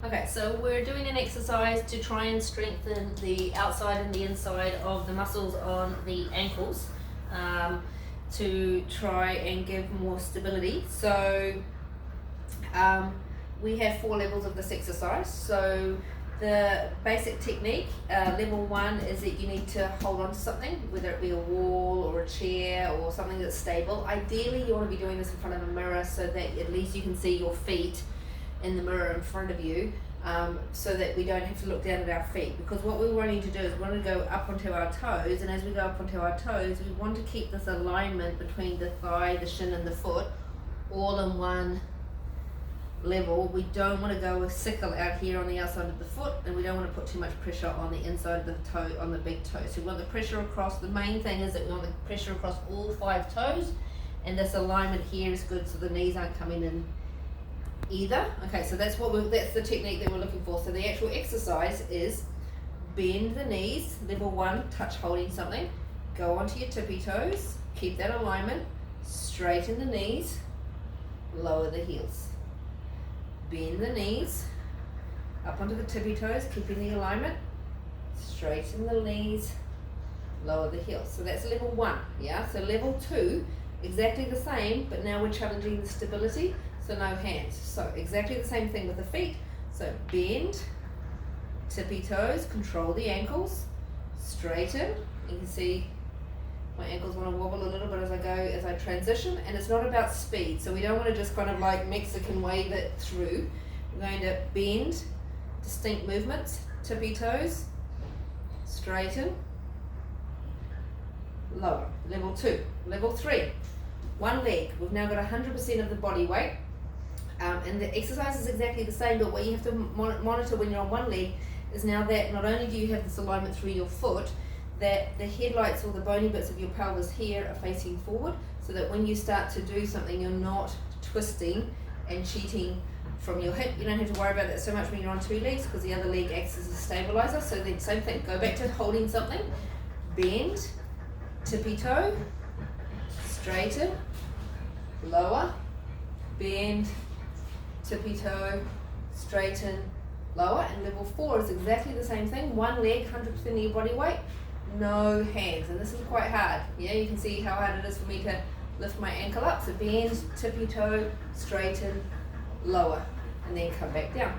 Okay, so we're doing an exercise to try and strengthen the outside and the inside of the muscles on the ankles, to try and give more stability. So we have 4 levels of this exercise. So the basic technique, level 1 is that you need to hold on to something, whether it be a wall or a chair or something that's stable. Ideally you want to be doing this in front of a mirror so that at least you can see your feet in the mirror in front of you, so that we don't have to look down at our feet, because what we're wanting to do is we want to go up onto our toes, and as we go up onto our toes we want to keep this alignment between the thigh, the shin and the foot all in one level. We don't want to go a sickle out here on the outside of the foot, and we don't want to put too much pressure on the inside of the toe, on the big toe. So we want the pressure across. The main thing is that we want the pressure across all 5 toes, and this alignment here is good so the knees aren't coming in either. Okay, so that's the technique that we're looking for. So the actual exercise is bend the knees, level 1, touch holding something, go onto your tippy toes, keep that alignment, straighten the knees, lower the heels. Bend the knees, up onto the tippy toes, keeping the alignment, straighten the knees, lower the heels. So that's level 1, yeah? So level 2, exactly the same, but now we're challenging the stability, so no hands. So exactly the same thing with the feet. So bend, tippy toes, control the ankles, straighten. You can see my ankles want to wobble a little bit as I transition, and it's not about speed, so we don't want to just kind of like Mexican wave it through. We're going to bend, distinct movements, tippy toes, straighten, lower. Level 2. Level 3, one leg. We've now got 100% of the body weight, and the exercise is exactly the same, but what you have to monitor when you're on one leg is now that not only do you have this alignment through your foot, that the headlights or the bony bits of your pelvis here are facing forward, so that when you start to do something you're not twisting and cheating from your hip. You don't have to worry about that so much when you're on 2 legs, because the other leg acts as a stabilizer. So then same thing, go back to holding something, bend, tippy toe, straighten, lower, bend, tippy toe, straighten, lower. And level 4 is exactly the same thing, one leg, 100% of your body weight, no hands. And this is quite hard, yeah? You can see how hard it is for me to lift my ankle up. So bend, tippy toe, straighten, lower, and then come back down.